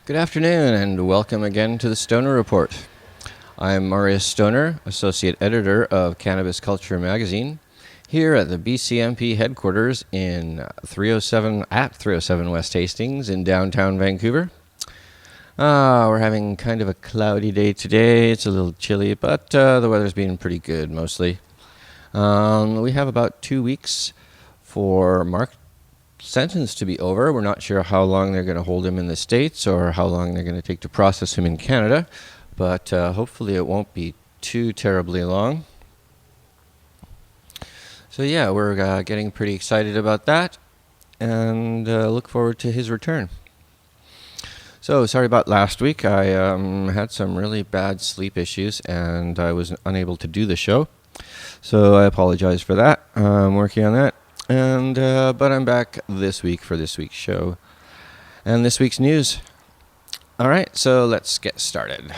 Good afternoon and welcome again to the Stoner Report. I'm Marius Stoner, Associate Editor of Cannabis Culture Magazine, here at the BCMP headquarters in 307 West Hastings in downtown Vancouver. We're having kind of a cloudy day today. It's a little chilly, but the weather's been pretty good mostly. We have about 2 weeks for Mark's sentence to be over. We're not sure how long they're going to hold him in the States or how long they're going to take to process him in Canada, but hopefully it won't be too terribly long. So yeah, we're getting pretty excited about that and look forward to his return. So sorry about last week. I had some really bad sleep issues and I was unable to do the show. So I apologize for that. I'm working on that. But I'm back this week for this week's show and this week's news. All right, so let's get started.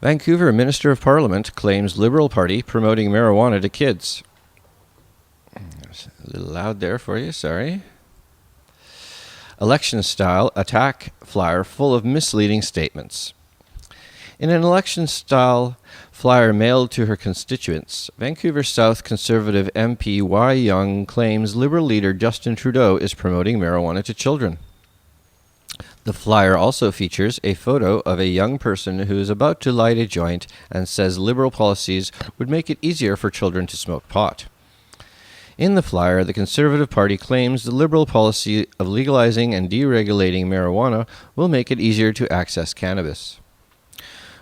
Vancouver Minister of Parliament claims Liberal Party promoting marijuana to kids. A little loud there for you, sorry. Election-style attack flyer full of misleading statements. In an election-style flyer mailed to her constituents, Vancouver South Conservative MP Y. Young claims Liberal leader Justin Trudeau is promoting marijuana to children. The flyer also features a photo of a young person who is about to light a joint and says Liberal policies would make it easier for children to smoke pot. In the flyer, the Conservative Party claims the Liberal policy of legalizing and deregulating marijuana will make it easier to access cannabis.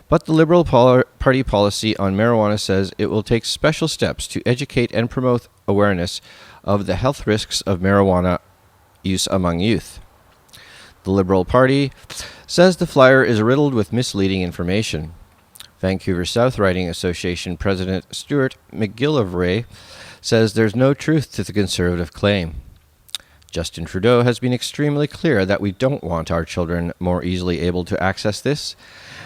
But the Liberal Party policy on marijuana says it will take special steps to educate and promote awareness of the health risks of marijuana use among youth. The Liberal Party says the flyer is riddled with misleading information. Vancouver South Riding Association President Stuart McGillivray says there's no truth to the Conservative claim. Justin Trudeau has been extremely clear that we don't want our children more easily able to access this,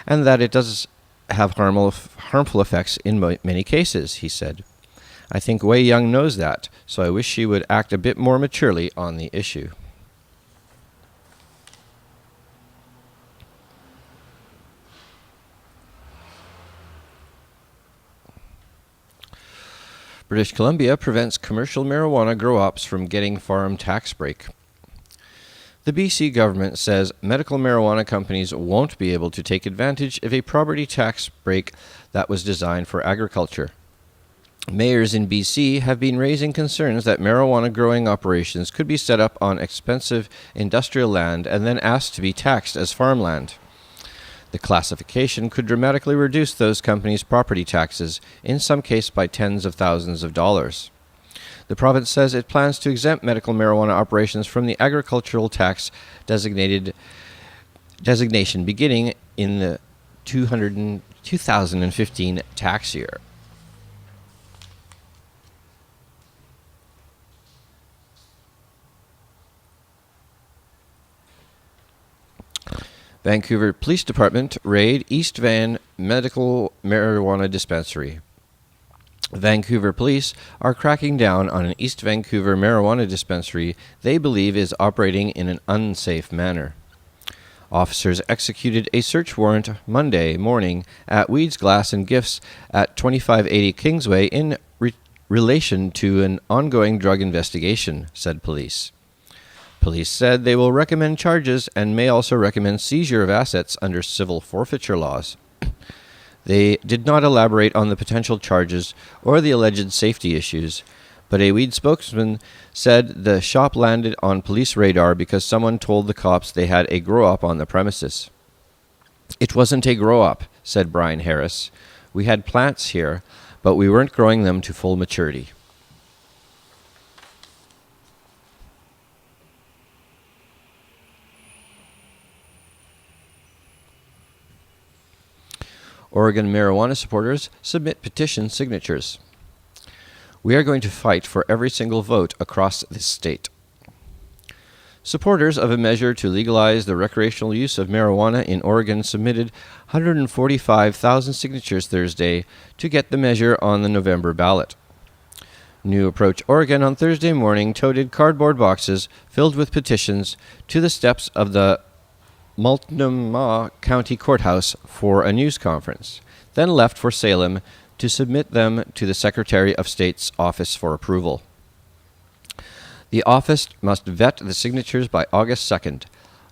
and that it does have harmful effects in many cases, he said. I think Wei Young knows that, so I wish she would act a bit more maturely on the issue. British Columbia prevents commercial marijuana grow-ops from getting farm tax break. The BC government says medical marijuana companies won't be able to take advantage of a property tax break that was designed for agriculture. Mayors in BC have been raising concerns that marijuana growing operations could be set up on expensive industrial land and then asked to be taxed as farmland. The classification could dramatically reduce those companies' property taxes, in some cases by tens of thousands of dollars. The province says it plans to exempt medical marijuana operations from the agricultural tax designation beginning in the 2015 tax year. Vancouver Police Department raid East Van medical marijuana dispensary. Vancouver police are cracking down on an East Vancouver marijuana dispensary they believe is operating in an unsafe manner. Officers executed a search warrant Monday morning at Weeds Glass and Gifts at 2580 Kingsway in relation to an ongoing drug investigation, said police. Police said they will recommend charges and may also recommend seizure of assets under civil forfeiture laws. They did not elaborate on the potential charges or the alleged safety issues, but a weed spokesman said the shop landed on police radar because someone told the cops they had a grow-op on the premises. It wasn't a grow-op, said Brian Harris. We had plants here, but we weren't growing them to full maturity. Oregon marijuana supporters submit petition signatures. We are going to fight for every single vote across this state. Supporters of a measure to legalize the recreational use of marijuana in Oregon submitted 145,000 signatures Thursday to get the measure on the November ballot. New Approach Oregon on Thursday morning toted cardboard boxes filled with petitions to the steps of the Multnomah County Courthouse for a news conference, then left for Salem to submit them to the Secretary of State's office for approval. The office must vet the signatures by August 2nd,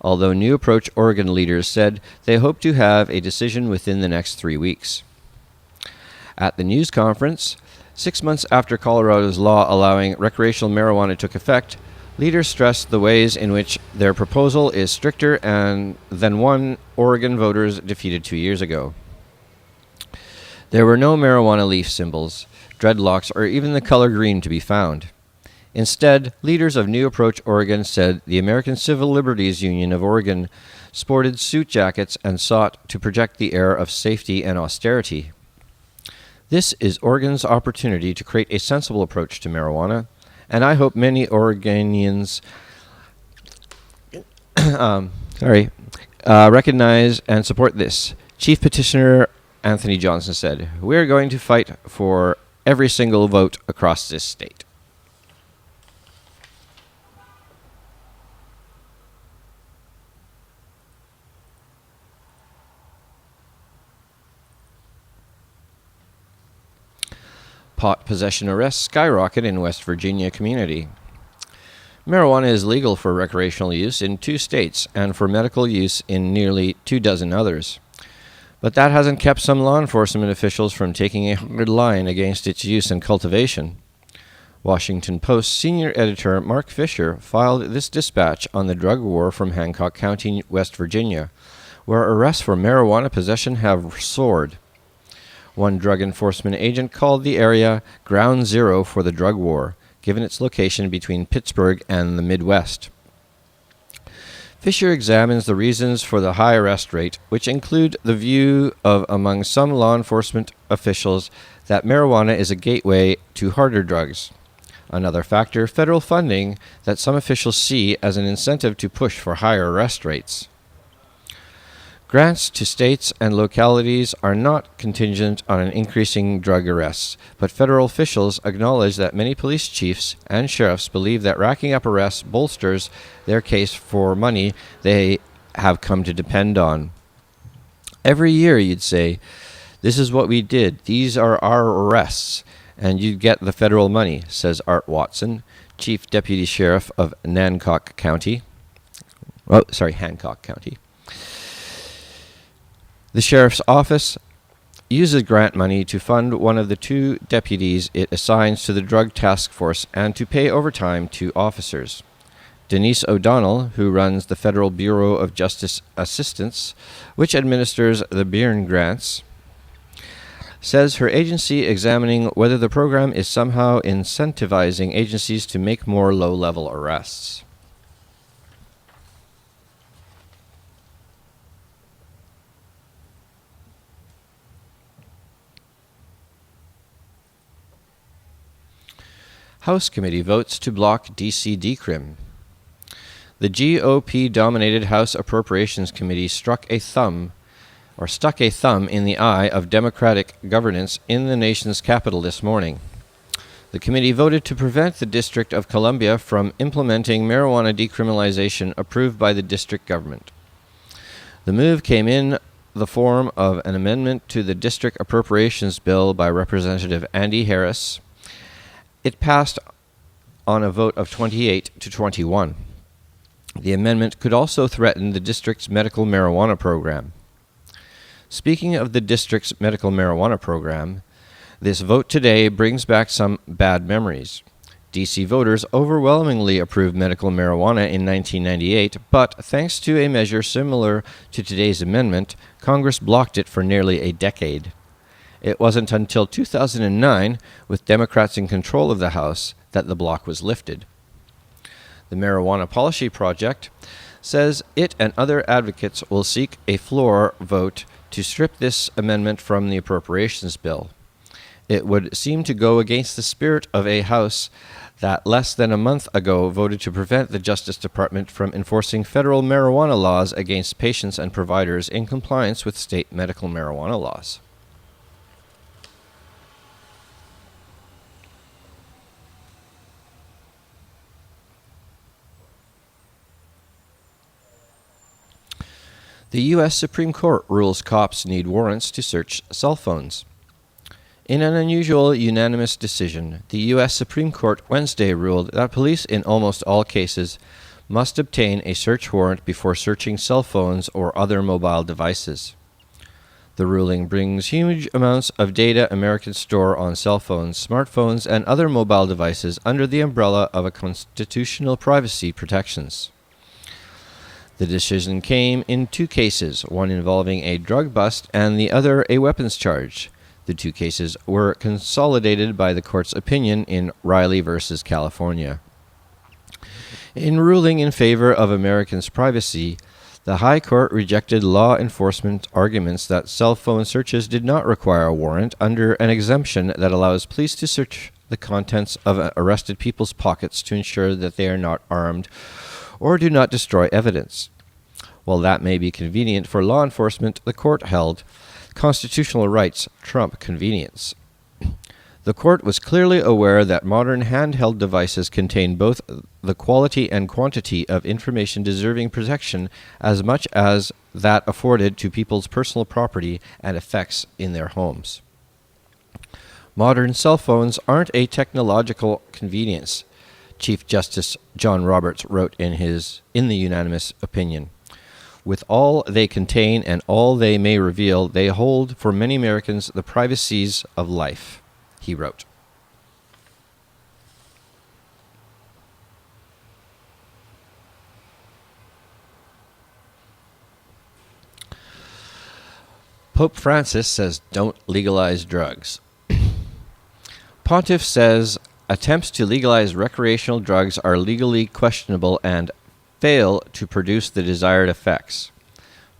although New Approach Oregon leaders said they hope to have a decision within the next 3 weeks. At the news conference, 6 months after Colorado's law allowing recreational marijuana took effect, leaders stressed the ways in which their proposal is stricter than one Oregon voters defeated 2 years ago. There were no marijuana leaf symbols, dreadlocks, or even the color green to be found. Instead, leaders of New Approach Oregon said the American Civil Liberties Union of Oregon sported suit jackets and sought to project the air of safety and austerity. This is Oregon's opportunity to create a sensible approach to marijuana, and I hope many Oregonians recognize and support this. Chief Petitioner Anthony Johnson said, "We're going to fight for every single vote across this state." Pot possession arrests skyrocket in West Virginia community. Marijuana is legal for recreational use in 2 states and for medical use in nearly 24 others. But that hasn't kept some law enforcement officials from taking a hard line against its use and cultivation. Washington Post senior editor Mark Fisher filed this dispatch on the drug war from Hancock County, West Virginia, where arrests for marijuana possession have soared. One drug enforcement agent called the area ground zero for the drug war, given its location between Pittsburgh and the Midwest. Fisher examines the reasons for the high arrest rate, which include the view of among some law enforcement officials that marijuana is a gateway to harder drugs. Another factor, federal funding that some officials see as an incentive to push for higher arrest rates. Grants to states and localities are not contingent on an increasing drug arrests, but federal officials acknowledge that many police chiefs and sheriffs believe that racking up arrests bolsters their case for money they have come to depend on. Every year you'd say, "This is what we did, these are our arrests," and you'd get the federal money, says Art Watson, Chief Deputy Sheriff of Hancock County. The sheriff's office uses grant money to fund one of the 2 deputies it assigns to the drug task force and to pay overtime to officers. Denise O'Donnell, who runs the Federal Bureau of Justice Assistance, which administers the Byrne grants, says her agency examining whether the program is somehow incentivizing agencies to make more low-level arrests. House Committee votes to block DC decrim. The GOP-dominated House Appropriations Committee stuck a thumb in the eye of Democratic governance in the nation's capital this morning. The committee voted to prevent the District of Columbia from implementing marijuana decriminalization approved by the district government. The move came in the form of an amendment to the District Appropriations Bill by Representative Andy Harris. It passed on a vote of 28 to 21. The amendment could also threaten the district's medical marijuana program. Speaking of the district's medical marijuana program, this vote today brings back some bad memories. DC voters overwhelmingly approved medical marijuana in 1998, but thanks to a measure similar to today's amendment, Congress blocked it for nearly a decade. It wasn't until 2009, with Democrats in control of the House, that the block was lifted. The Marijuana Policy Project says it and other advocates will seek a floor vote to strip this amendment from the appropriations bill. It would seem to go against the spirit of a House that less than a month ago voted to prevent the Justice Department from enforcing federal marijuana laws against patients and providers in compliance with state medical marijuana laws. The U.S. Supreme Court rules cops need warrants to search cell phones. In an unusual unanimous decision, the U.S. Supreme Court Wednesday ruled that police in almost all cases must obtain a search warrant before searching cell phones or other mobile devices. The ruling brings huge amounts of data Americans store on cell phones, smartphones, and other mobile devices under the umbrella of constitutional privacy protections. The decision came in two cases, one involving a drug bust and the other a weapons charge. The two cases were consolidated by the court's opinion in Riley v. California. In ruling in favor of Americans' privacy, the High Court rejected law enforcement arguments that cell phone searches did not require a warrant under an exemption that allows police to search the contents of arrested people's pockets to ensure that they are not armed or do not destroy evidence. While that may be convenient for law enforcement, the court held constitutional rights trump convenience. The court was clearly aware that modern handheld devices contain both the quality and quantity of information deserving protection as much as that afforded to people's personal property and effects in their homes. Modern cell phones aren't a technological convenience, Chief Justice John Roberts wrote in the unanimous opinion. With all they contain and all they may reveal, they hold for many Americans the privacies of life, he wrote. Pope Francis says don't legalize drugs. Pontiff says attempts to legalize recreational drugs are legally questionable and fail to produce the desired effects.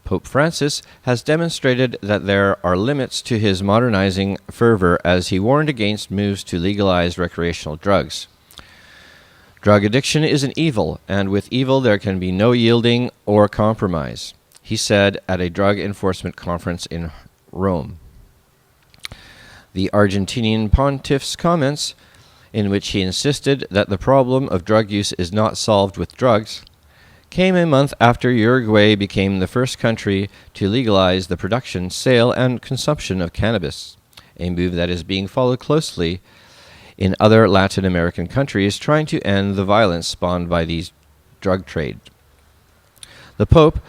Pope Francis has demonstrated that there are limits to his modernizing fervor as he warned against moves to legalize recreational drugs. Drug addiction is an evil, and with evil there can be no yielding or compromise, he said at a drug enforcement conference in Rome. The Argentinian pontiff's comments, in which he insisted that the problem of drug use is not solved with drugs, came a month after Uruguay became the first country to legalize the production, sale, and consumption of cannabis, a move that is being followed closely in other Latin American countries trying to end the violence spawned by these drug trade. The Pope,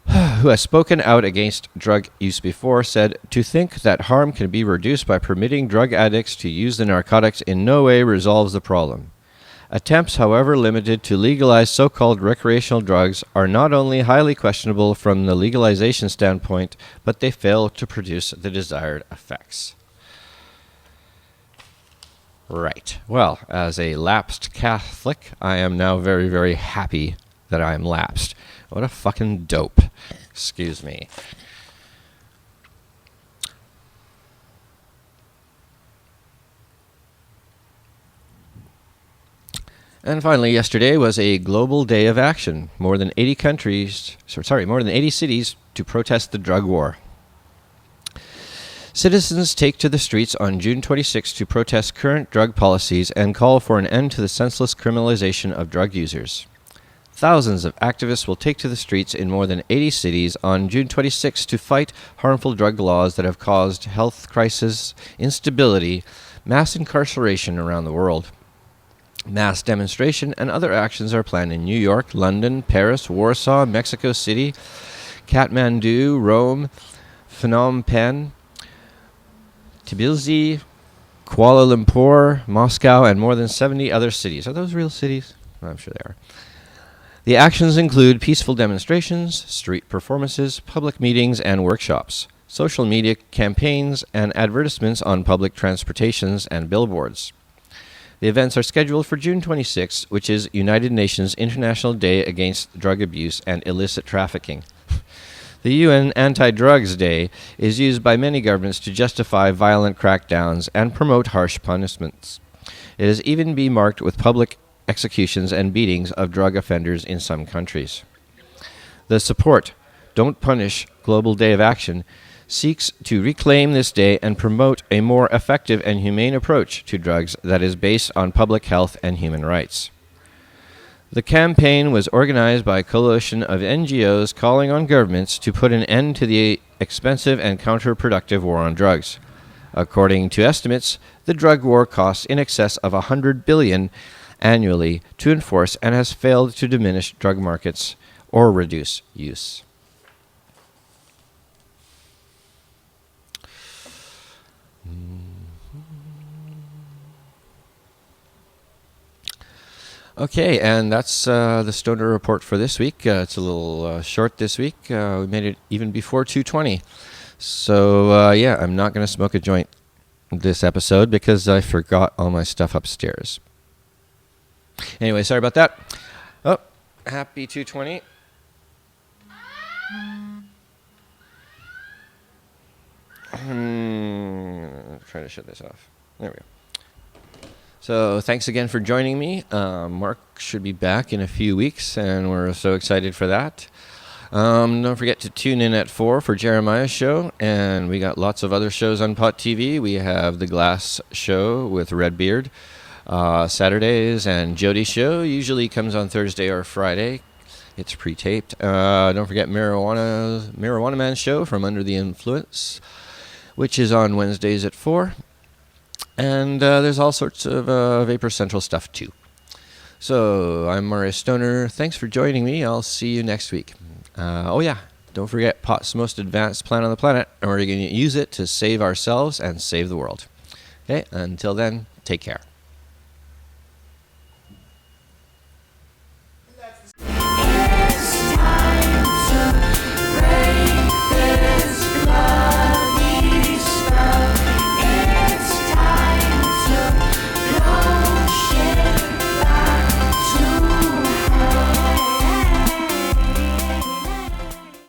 who has spoken out against drug use before, said, "To think that harm can be reduced by permitting drug addicts to use the narcotics in no way resolves the problem. Attempts, however limited, to legalize so-called recreational drugs are not only highly questionable from the legalization standpoint, but they fail to produce the desired effects." Right. Well, as a lapsed Catholic, I am now very, very happy that I am lapsed. What a fucking dope. Excuse me. And finally, yesterday was a global day of action. More than 80 cities to protest the drug war. Citizens take to the streets on June 26 to protest current drug policies and call for an end to the senseless criminalization of drug users. Thousands of activists will take to the streets in more than 80 cities on June 26 to fight harmful drug laws that have caused health crisis, instability, mass incarceration around the world. Mass demonstration and other actions are planned in New York, London, Paris, Warsaw, Mexico City, Kathmandu, Rome, Phnom Penh, Tbilisi, Kuala Lumpur, Moscow, and more than 70 other cities. Are those real cities? I'm sure they are. The actions include peaceful demonstrations, street performances, public meetings and workshops, social media campaigns, and advertisements on public transportations and billboards. The events are scheduled for June 26, which is United Nations International Day Against Drug Abuse and Illicit Trafficking. The UN Anti-Drugs Day is used by many governments to justify violent crackdowns and promote harsh punishments. It has even been marked with public executions and beatings of drug offenders in some countries. The support Don't Punish Global Day of Action seeks to reclaim this day and promote a more effective and humane approach to drugs that is based on public health and human rights. The campaign was organized by a coalition of NGOs calling on governments to put an end to the expensive and counterproductive war on drugs. According to estimates, the drug war costs in excess of $100 billion annually to enforce and has failed to diminish drug markets or reduce use. Okay, and that's the Stoner Report for this week. It's a little short this week. We made it even before 2:20. So, yeah, I'm not going to smoke a joint this episode because I forgot all my stuff upstairs. Anyway, sorry about that. Oh, happy 2:20. Try to shut this off. There we go. So thanks again for joining me. Mark should be back in a few weeks, and we're so excited for that. Don't forget to tune in at 4 for Jeremiah's show, and we got lots of other shows on Pot TV. We have The Glass Show with Redbeard Saturdays, and Jody's show usually comes on Thursday or Friday. It's pre-taped. Don't forget Marijuana Man's show from Under the Influence, which is on Wednesdays at 4. And there's all sorts of Vapor Central stuff, too. So, I'm Marius Stoner. Thanks for joining me. I'll see you next week. Oh, yeah. Don't forget pot's most advanced plant on the planet, and we're going to use it to save ourselves and save the world. Okay, until then, take care.